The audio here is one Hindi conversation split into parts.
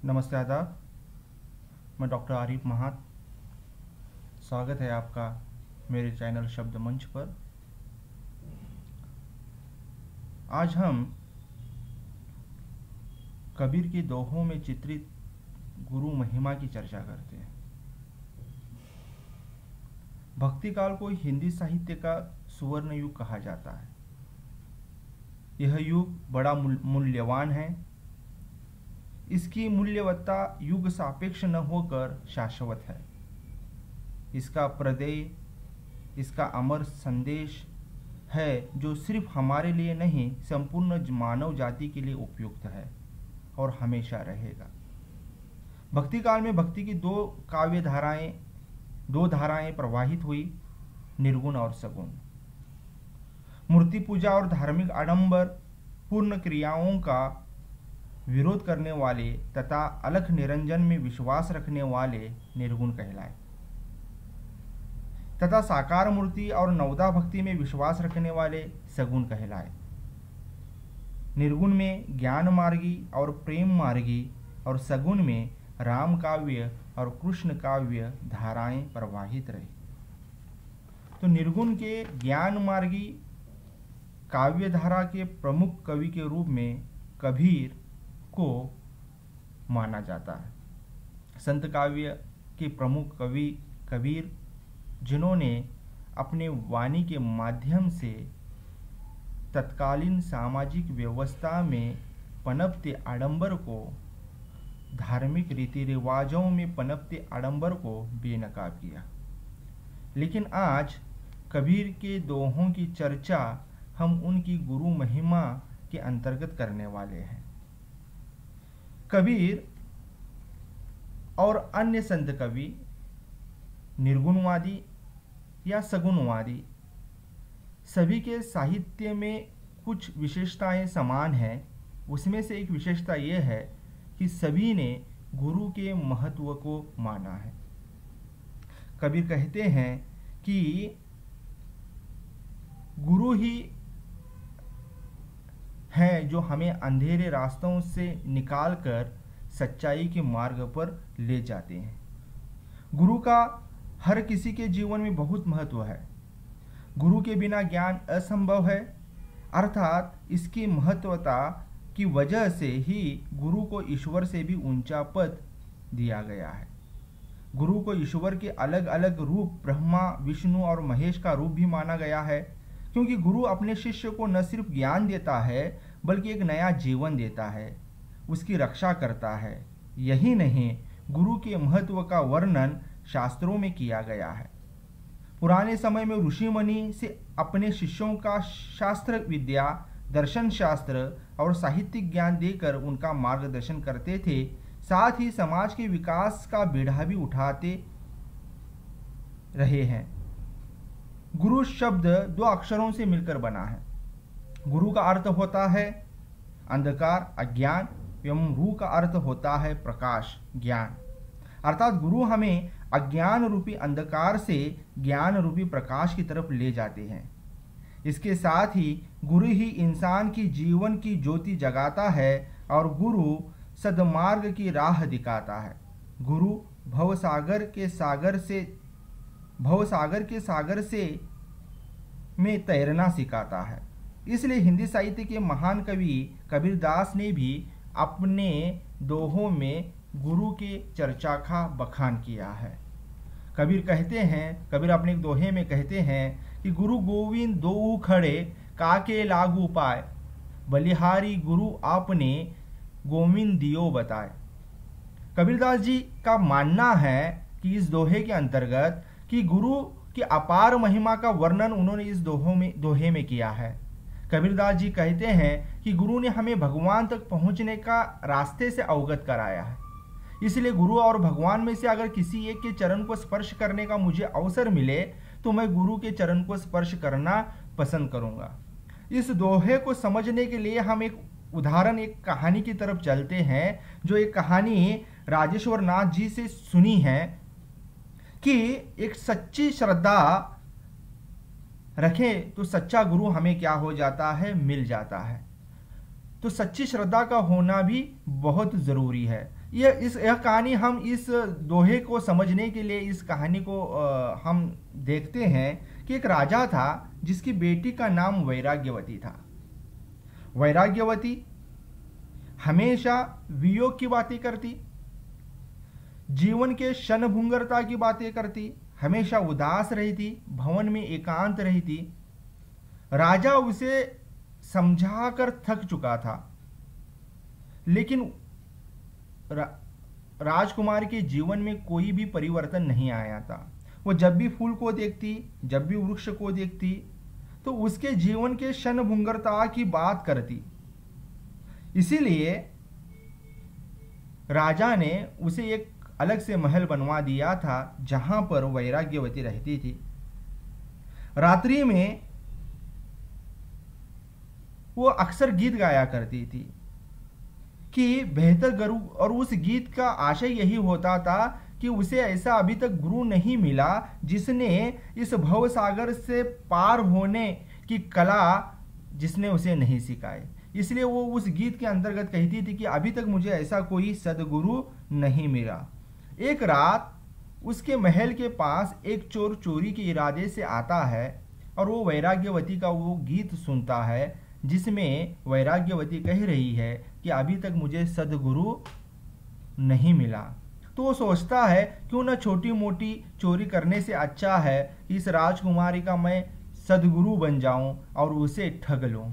नमस्ते आदाब। मैं डॉक्टर आरिफ महात। स्वागत है आपका मेरे चैनल शब्द मंच पर। आज हम कबीर के दोहों में चित्रित गुरु महिमा की चर्चा करते हैं। भक्ति काल को हिंदी साहित्य का सुवर्ण युग कहा जाता है। यह युग बड़ा मूल्यवान है। इसकी मूल्यवत्ता युग सापेक्ष न होकर शाश्वत है। इसका प्रदेय, इसका अमर संदेश है जो सिर्फ हमारे लिए नहीं, संपूर्ण मानव जाति के लिए उपयुक्त है और हमेशा रहेगा। भक्ति काल में भक्ति की दो धाराएं प्रवाहित हुई, निर्गुण और सगुण। मूर्ति पूजा और धार्मिक आडंबर पूर्ण क्रियाओं का विरोध करने वाले तथा अलख निरंजन में विश्वास रखने वाले निर्गुण कहलाए, तथा साकार मूर्ति और नवदा भक्ति में विश्वास रखने वाले सगुण कहलाए। निर्गुण में ज्ञान मार्गी और प्रेम मार्गी और सगुण में राम काव्य और कृष्ण काव्य धाराएं प्रवाहित रही। तो निर्गुण के ज्ञान मार्गी काव्य धारा के प्रमुख कवि के रूप में कबीर को माना जाता है। संत काव्य के प्रमुख कवि कबीर, जिन्होंने अपने वाणी के माध्यम से तत्कालीन सामाजिक व्यवस्था में पनपते आडंबर को, धार्मिक रीति रिवाजों में पनपते आडंबर को बेनकाब किया। लेकिन आज कबीर के दोहों की चर्चा हम उनकी गुरु महिमा के अंतर्गत करने वाले हैं। कबीर और अन्य संत कवि निर्गुणवादी या सगुणवादी सभी के साहित्य में कुछ विशेषताएं समान हैं। उसमें से एक विशेषता यह है कि सभी ने गुरु के महत्व को माना है। कबीर कहते हैं कि गुरु ही हैं जो हमें अंधेरे रास्तों से निकालकर सच्चाई के मार्ग पर ले जाते हैं। गुरु का हर किसी के जीवन में बहुत महत्व है। गुरु के बिना ज्ञान असंभव है, अर्थात इसकी महत्वता की वजह से ही गुरु को ईश्वर से भी ऊंचा पद दिया गया है। गुरु को ईश्वर के अलग अलग रूप ब्रह्मा, विष्णु और महेश का रूप भी माना गया है, क्योंकि गुरु अपने शिष्य को न सिर्फ ज्ञान देता है बल्कि एक नया जीवन देता है, उसकी रक्षा करता है। यही नहीं, गुरु के महत्व का वर्णन शास्त्रों में किया गया है। पुराने समय में ऋषि मुनि से अपने शिष्यों का शास्त्र विद्या, दर्शन शास्त्र और साहित्यिक ज्ञान देकर उनका मार्गदर्शन करते थे। साथ ही समाज के विकास का बीड़ा भी उठाते रहे हैं। गुरु शब्द दो अक्षरों से मिलकर बना है। गुरु का अर्थ होता है अंधकार, अज्ञान, एवं रू का अर्थ होता है प्रकाश, ज्ञान। अर्थात गुरु हमें अज्ञान रूपी अंधकार से ज्ञान रूपी प्रकाश की तरफ ले जाते हैं। इसके साथ ही गुरु ही इंसान की जीवन की ज्योति जगाता है और गुरु सद्मार्ग की राह दिखाता है। गुरु भवसागर के सागर से में तैरना सिखाता है। इसलिए हिंदी साहित्य के महान कवि कबीरदास ने भी अपने दोहों में गुरु के चर्चा का बखान किया है। कबीर अपने दोहे में कहते हैं कि गुरु गोविंद दो खड़े काके लागू पाए, बलिहारी गुरु आपने गोविंद दियो बताए। कबीरदास जी का मानना है कि इस दोहे के अंतर्गत कि गुरु की अपार महिमा का वर्णन उन्होंने इस दोहे में किया है। कबीरदास जी कहते हैं कि गुरु ने हमें भगवान तक पहुंचने का रास्ते से अवगत कराया है। इसलिए गुरु और भगवान में से अगर किसी एक के चरण को स्पर्श करने का मुझे अवसर मिले तो मैं गुरु के चरण को स्पर्श करना पसंद करूंगा। इस दोहे को समझने के लिए हम एक कहानी की तरफ चलते हैं, जो एक कहानी राजेश्वर नाथ जी से सुनी है कि एक सच्ची श्रद्धा रखें तो सच्चा गुरु हमें क्या हो जाता है, मिल जाता है। तो सच्ची श्रद्धा का होना भी बहुत ज़रूरी है। यह कहानी हम इस दोहे को समझने के लिए इस कहानी को हम देखते हैं कि एक राजा था जिसकी बेटी का नाम वैराग्यवती था। वैराग्यवती हमेशा वियोग की बातें करती, जीवन के क्षणभंगुरता की बातें करती, हमेशा उदास रहती, भवन में एकांत रहती। राजा उसे समझाकर थक चुका था, लेकिन राजकुमार के जीवन में कोई भी परिवर्तन नहीं आया था। वो जब भी फूल को देखती, जब भी वृक्ष को देखती, तो उसके जीवन के क्षणभंगुरता की बात करती। इसीलिए राजा ने उसे एक अलग से महल बनवा दिया था जहां पर वैराग्यवती रहती थी। रात्रि में वो अक्सर गीत गाया करती थी कि बेहतर गुरु, और उस गीत का आशय यही होता था कि उसे ऐसा अभी तक गुरु नहीं मिला जिसने इस भव सागर से पार होने की कला जिसने उसे नहीं सिखाई। इसलिए वो उस गीत के अंतर्गत कहती थी कि अभी तक मुझे ऐसा कोई सदगुरु नहीं मिला। एक रात उसके महल के पास एक चोर चोरी के इरादे से आता है और वो वैराग्यवती का वो गीत सुनता है जिसमें वैराग्यवती कह रही है कि अभी तक मुझे सदगुरु नहीं मिला। तो वो सोचता है क्यों ना छोटी मोटी चोरी करने से अच्छा है कि इस राजकुमारी का मैं सदगुरु बन जाऊं और उसे ठग लूं।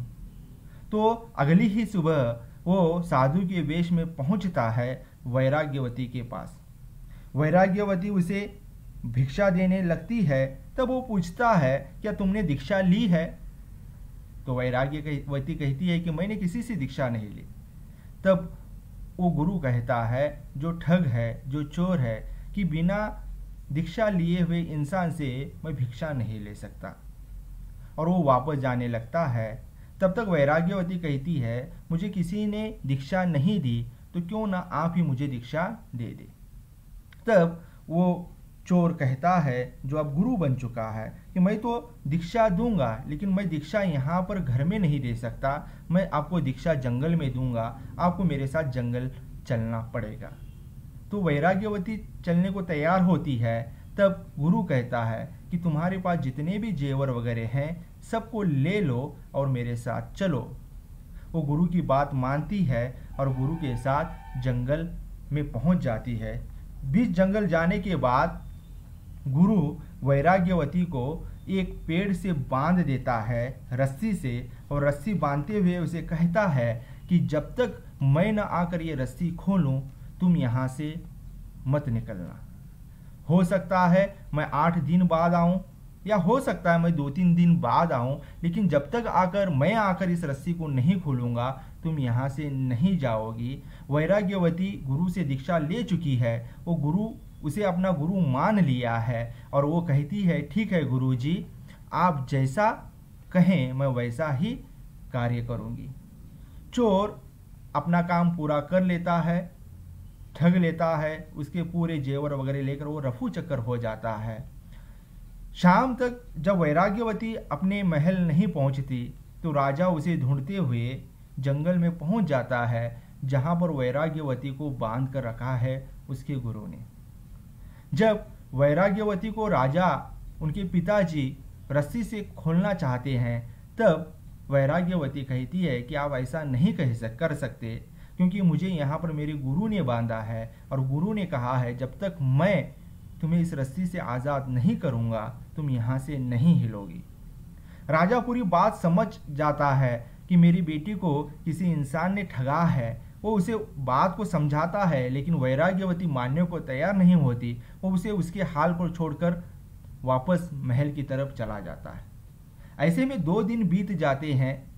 तो अगली ही सुबह वो साधु के वेश में पहुंचता है वैराग्यवती के पास। वैराग्यवती उसे भिक्षा देने लगती है। तब वो पूछता है क्या तुमने दीक्षा ली है? तो वैराग्यवती कहती है कि मैंने किसी से दीक्षा नहीं ली। तब वो गुरु कहता है जो ठग है, जो चोर है, कि बिना दीक्षा लिए हुए इंसान से मैं भिक्षा नहीं ले सकता। और वो वापस जाने लगता है। तब तक वैराग्यवती कहती है मुझे किसी ने दीक्षा नहीं दी तो क्यों ना आप ही मुझे दीक्षा दे दे। तब वो चोर कहता है जो अब गुरु बन चुका है कि मैं तो दीक्षा दूंगा, लेकिन मैं दीक्षा यहाँ पर घर में नहीं दे सकता, मैं आपको दीक्षा जंगल में दूंगा, आपको मेरे साथ जंगल चलना पड़ेगा। तो वैराग्यवती चलने को तैयार होती है। तब गुरु कहता है कि तुम्हारे पास जितने भी जेवर वगैरह हैं सबको ले लो और मेरे साथ चलो। वो गुरु की बात मानती है और गुरु के साथ जंगल में पहुंच जाती है। बीच जंगल जाने के बाद गुरु वैराग्यवती को एक पेड़ से बांध देता है रस्सी से, और रस्सी बांधते हुए उसे कहता है कि जब तक मैं न आकर ये रस्सी खोलूं तुम यहाँ से मत निकलना। हो सकता है मैं 8 दिन बाद आऊं, या हो सकता है मैं 2-3 दिन बाद आऊं, लेकिन जब तक मैं आकर इस रस्सी को नहीं खोलूंगा तुम यहाँ से नहीं जाओगी। वैराग्यवती गुरु से दीक्षा ले चुकी है, वो गुरु उसे अपना गुरु मान लिया है और वो कहती है ठीक है गुरुजी, आप जैसा कहें मैं वैसा ही कार्य करूंगी। चोर अपना काम पूरा कर लेता है, ठग लेता है, उसके पूरे जेवर वगैरह लेकर वो रफू चक्कर हो जाता है। शाम तक जब वैराग्यवती अपने महल नहीं पहुंचती तो राजा उसे ढूंढते हुए जंगल में पहुंच जाता है जहां पर वैराग्यवती को बांध कर रखा है उसके गुरु ने। जब वैराग्यवती को राजा उनके पिताजी रस्सी से खोलना चाहते हैं तब वैराग्यवती कहती है कि आप ऐसा नहीं कर सकते, क्योंकि मुझे यहाँ पर मेरे गुरु ने बांधा है और गुरु ने कहा है जब तक मैं तुम्हें इस रस्सी से आज़ाद नहीं करूँगा तुम यहाँ से नहीं हिलोगी। राजा पूरी बात समझ जाता है कि मेरी बेटी को किसी इंसान ने ठगा है। वो उसे बात को समझाता है, लेकिन वैराग्यवती मानने को तैयार नहीं होती। वो उसे उसके हाल पर छोड़कर वापस महल की तरफ चला जाता है। ऐसे में 2 दिन बीत जाते हैं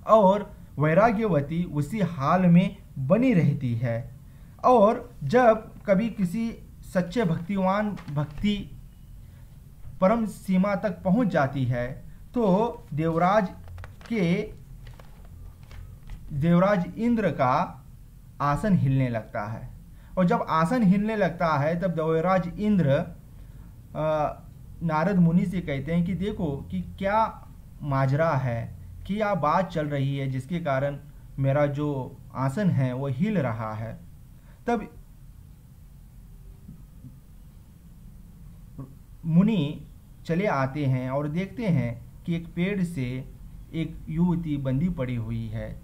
और वैराग्यवती उसी हाल में बनी रहती है। और जब कभी किसी सच्चे भक्ति परम सीमा तक पहुंच जाती है तो देवराज इंद्र का आसन हिलने लगता है। और जब आसन हिलने लगता है तब देवराज इंद्र नारद मुनि से कहते हैं कि देखो कि क्या माजरा है, क्या बात चल रही है जिसके कारण मेरा जो आसन है वो हिल रहा है। तब मुनि चले आते हैं और देखते हैं कि एक पेड़ से एक युवती बंधी पड़ी हुई है,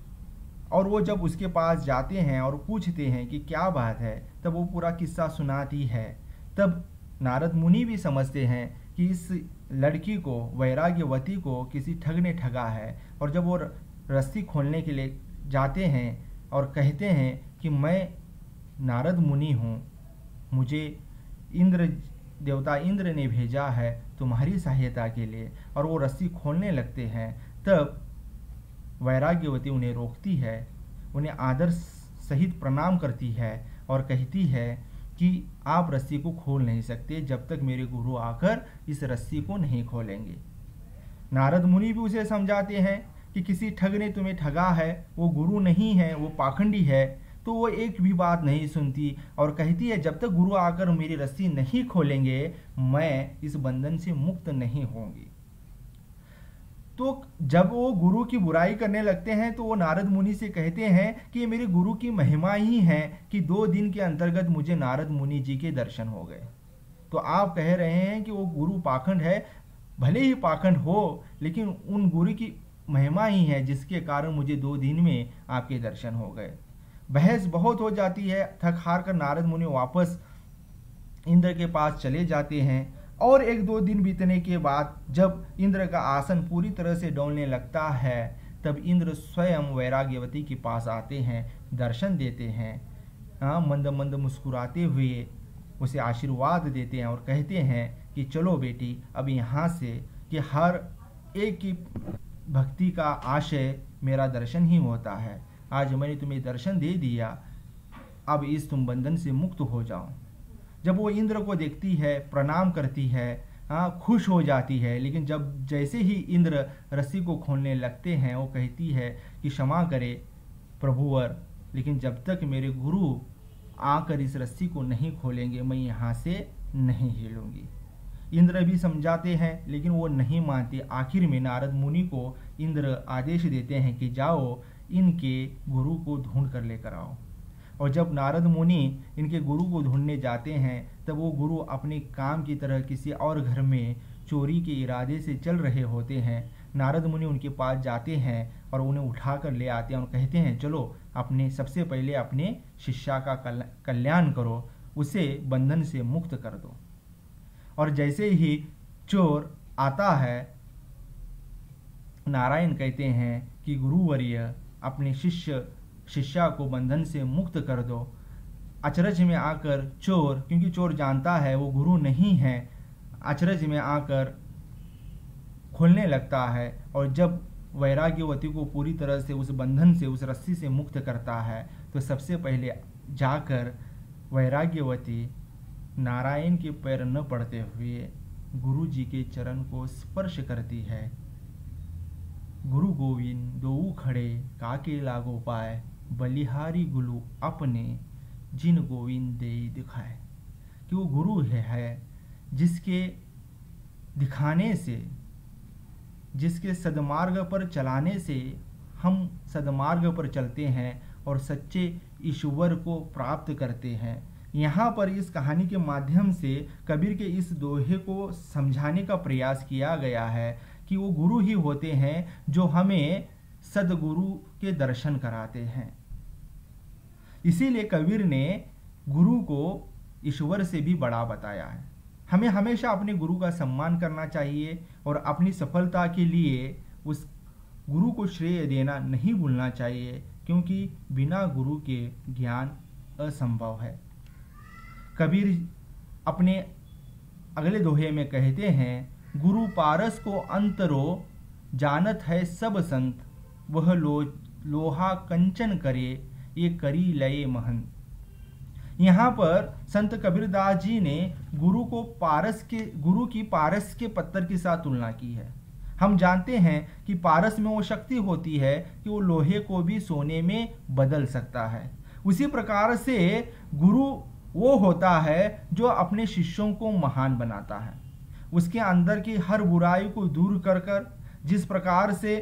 और वो जब उसके पास जाते हैं और पूछते हैं कि क्या बात है, तब वो पूरा किस्सा सुनाती है। तब नारद मुनि भी समझते हैं कि इस लड़की को, वैराग्यवती को, किसी ठग ने ठगा है। और जब वो रस्सी खोलने के लिए जाते हैं और कहते हैं कि मैं नारद मुनि हूँ, मुझे देवता इंद्र ने भेजा है तुम्हारी सहायता के लिए, और वो रस्सी खोलने लगते हैं, तब वैराग्यवती उन्हें रोकती है, उन्हें आदर सहित प्रणाम करती है और कहती है कि आप रस्सी को खोल नहीं सकते जब तक मेरे गुरु आकर इस रस्सी को नहीं खोलेंगे। नारद मुनि भी उसे समझाते हैं कि किसी ठग ने तुम्हें ठगा है, वो गुरु नहीं है, वो पाखंडी है। तो वो एक भी बात नहीं सुनती और कहती है जब तक गुरु आकर मेरी रस्सी नहीं खोलेंगे मैं इस बंधन से मुक्त नहीं होंगी। तो जब वो गुरु की बुराई करने लगते हैं तो वो नारद मुनि से कहते हैं कि ये मेरे गुरु की महिमा ही है कि 2 दिन के अंतर्गत मुझे नारद मुनि जी के दर्शन हो गए। तो आप कह रहे हैं कि वो गुरु पाखंड है, भले ही पाखंड हो, लेकिन उन गुरु की महिमा ही है जिसके कारण मुझे 2 दिन में आपके दर्शन हो गए। बहस बहुत हो जाती है। थक हार कर नारद मुनि वापस इंद्र के पास चले जाते हैं, और 1-2 दिन बीतने के बाद जब इंद्र का आसन पूरी तरह से डोलने लगता है, तब इंद्र स्वयं वैराग्यवती के पास आते हैं, दर्शन देते हैं, मंद मंद मुस्कुराते हुए उसे आशीर्वाद देते हैं और कहते हैं कि चलो बेटी, अब यहाँ से कि हर एक की भक्ति का आशय मेरा दर्शन ही होता है। आज मैंने तुम्हें दर्शन दे दिया, अब इस तुम बंधन से मुक्त हो जाओ। जब वो इंद्र को देखती है, प्रणाम करती है, खुश हो जाती है, लेकिन जब जैसे ही इंद्र रस्सी को खोलने लगते हैं वो कहती है कि क्षमा करे प्रभुवर, लेकिन जब तक मेरे गुरु आकर इस रस्सी को नहीं खोलेंगे मैं यहाँ से नहीं हिलूंगी। इंद्र भी समझाते हैं लेकिन वो नहीं मानते। आखिर में नारद मुनि को इंद्र आदेश देते हैं कि जाओ इनके गुरु को ढूंढ कर लेकर आओ। और जब नारद मुनि इनके गुरु को ढूंढने जाते हैं तब वो गुरु अपने काम की तरह किसी और घर में चोरी के इरादे से चल रहे होते हैं। नारद मुनि उनके पास जाते हैं और उन्हें उठाकर ले आते हैं और कहते हैं चलो अपने सबसे पहले अपने शिष्या का कल्याण करो, उसे बंधन से मुक्त कर दो। और जैसे ही चोर आता है नारायण कहते हैं कि गुरुवर्य अपने शिष्या को बंधन से मुक्त कर दो। अचरज में आकर चोर, क्योंकि चोर जानता है वो गुरु नहीं है, अचरज में आकर खोलने लगता है और जब वैराग्यवती को पूरी तरह से उस बंधन से, उस रस्सी से मुक्त करता है तो सबसे पहले जाकर वैराग्यवती नारायण के पैर न पड़ते हुए गुरु जी के चरण को स्पर्श करती है। गुरु गोविंद दोऊ खड़े काके लागो पाए, बलिहारी गुरु अपने जिन गोविंद दे दिखाए। कि वो गुरु है जिसके दिखाने से, जिसके सदमार्ग पर चलाने से हम सदमार्ग पर चलते हैं और सच्चे ईश्वर को प्राप्त करते हैं। यहाँ पर इस कहानी के माध्यम से कबीर के इस दोहे को समझाने का प्रयास किया गया है कि वो गुरु ही होते हैं जो हमें सदगुरु के दर्शन कराते हैं। इसीलिए कबीर ने गुरु को ईश्वर से भी बड़ा बताया है। हमें हमेशा अपने गुरु का सम्मान करना चाहिए और अपनी सफलता के लिए उस गुरु को श्रेय देना नहीं भूलना चाहिए, क्योंकि बिना गुरु के ज्ञान असंभव है। कबीर अपने अगले दोहे में कहते हैं, गुरु पारस को अंतरो जानत है सब संत, वह लोहा कंचन करे ये करी लये महंत। यहाँ पर संत कबीरदास जी ने गुरु की पारस के पत्थर के साथ तुलना की है। हम जानते हैं कि पारस में वो शक्ति होती है कि वो लोहे को भी सोने में बदल सकता है। उसी प्रकार से गुरु वो होता है जो अपने शिष्यों को महान बनाता है, उसके अंदर की हर बुराई को दूर कर जिस प्रकार से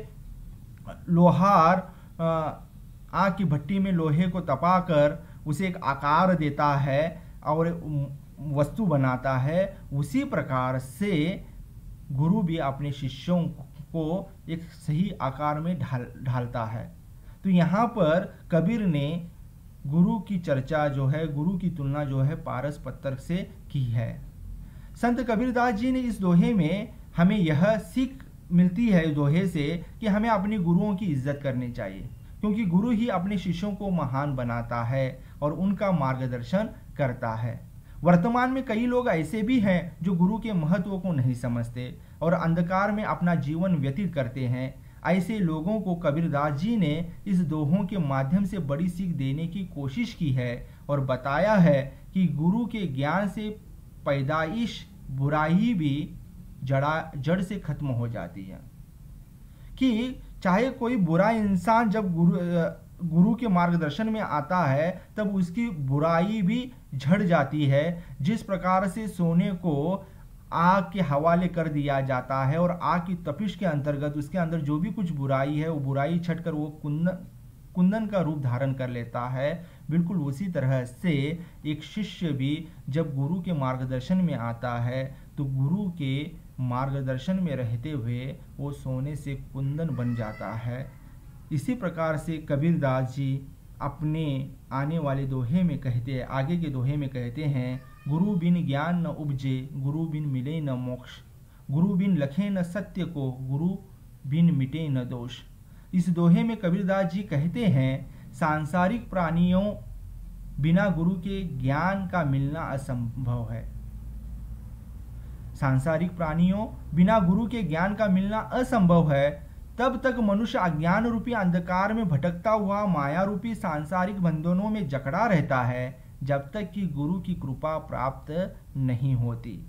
लोहार आग की भट्टी में लोहे को तपाकर उसे एक आकार देता है और वस्तु बनाता है, उसी प्रकार से गुरु भी अपने शिष्यों को एक सही आकार में ढालता है। तो यहाँ पर कबीर ने गुरु की चर्चा जो है, गुरु की तुलना जो है पारस पत्थर से की है। संत कबीरदास जी ने इस दोहे में हमें यह सीख मिलती है दोहे से कि हमें अपने गुरुओं की इज्जत करनी चाहिए, क्योंकि गुरु ही अपने शिष्यों को महान बनाता है और उनका मार्गदर्शन करता है। वर्तमान में कई लोग ऐसे भी हैं जो गुरु के महत्व को नहीं समझते और अंधकार में अपना जीवन व्यतीत करते हैं। ऐसे लोगों को कबीरदास जी ने इस दोहों के माध्यम से बड़ी सीख देने की कोशिश की है और बताया है कि गुरु के ज्ञान से पैदाइश बुराई भी जड़ से खत्म हो जाती है, कि चाहे कोई बुरा इंसान जब गुरु के मार्गदर्शन में आता है तब उसकी बुराई भी झड़ जाती है। जिस प्रकार से सोने को आग के हवाले कर दिया जाता है और आग की तपिश के अंतर्गत उसके अंदर जो भी कुछ बुराई है वो बुराई छटकर वो कुंदन का रूप धारण कर लेता है, बिल्कुल उसी तरह से एक शिष्य भी जब गुरु के मार्गदर्शन में आता है तो गुरु के मार्गदर्शन में रहते हुए वो सोने से कुंदन बन जाता है। इसी प्रकार से कबीरदास जी अपने आने वाले दोहे में कहते हैं, आगे के दोहे में कहते हैं, गुरु बिन ज्ञान न उपजे, गुरु बिन मिले न मोक्ष, गुरु बिन लखे न सत्य को, गुरु बिन मिटे न दोष। इस दोहे में कबीरदास जी कहते हैं सांसारिक प्राणियों बिना गुरु के ज्ञान का मिलना असंभव है। सांसारिक प्राणियों बिना गुरु के ज्ञान का मिलना असंभव है। तब तक मनुष्य अज्ञान रूपी अंधकार में भटकता हुआ माया रूपी सांसारिक बंधनों में जकड़ा रहता है जब तक कि गुरु की कृपा प्राप्त नहीं होती।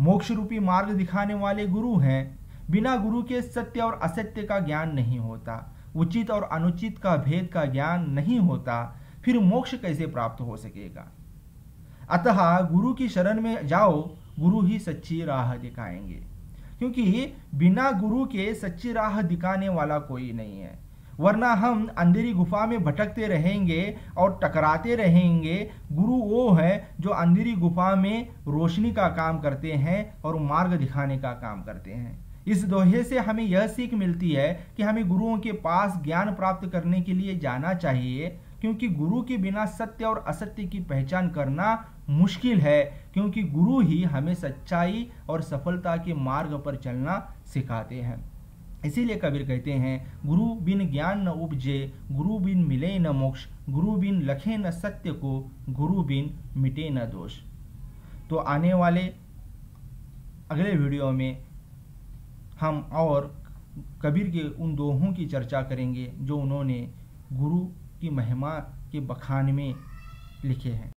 मोक्ष रूपी मार्ग दिखाने वाले गुरु हैं। बिना गुरु के सत्य और असत्य का ज्ञान नहीं होता, उचित और अनुचित का भेद का ज्ञान नहीं होता, फिर मोक्ष कैसे प्राप्त हो सकेगा। अतः गुरु की शरण में जाओ, गुरु ही सच्ची राह दिखाएंगे, क्योंकि बिना गुरु के सच्ची राह दिखाने वाला कोई नहीं है। वरना हम अंधेरी गुफा में भटकते रहेंगे और टकराते रहेंगे। गुरु वो है जो अंधेरी गुफा में रोशनी का काम करते हैं और मार्ग दिखाने का काम करते हैं। इस दोहे से हमें यह सीख मिलती है कि हमें गुरुओं के पास ज्ञान प्राप्त करने के लिए जाना चाहिए, क्योंकि गुरु के बिना सत्य और असत्य की पहचान करना मुश्किल है, क्योंकि गुरु ही हमें सच्चाई और सफलता के मार्ग पर चलना सिखाते हैं। इसीलिए कबीर कहते हैं, गुरु बिन ज्ञान न उपजे, गुरु बिन मिले न मोक्ष, गुरु बिन लखे न सत्य को, गुरु बिन मिटे न दोष। तो आने वाले अगले वीडियो में हम और कबीर के उन दोहों की चर्चा करेंगे जो उन्होंने गुरु की महिमा के बखान में लिखे हैं।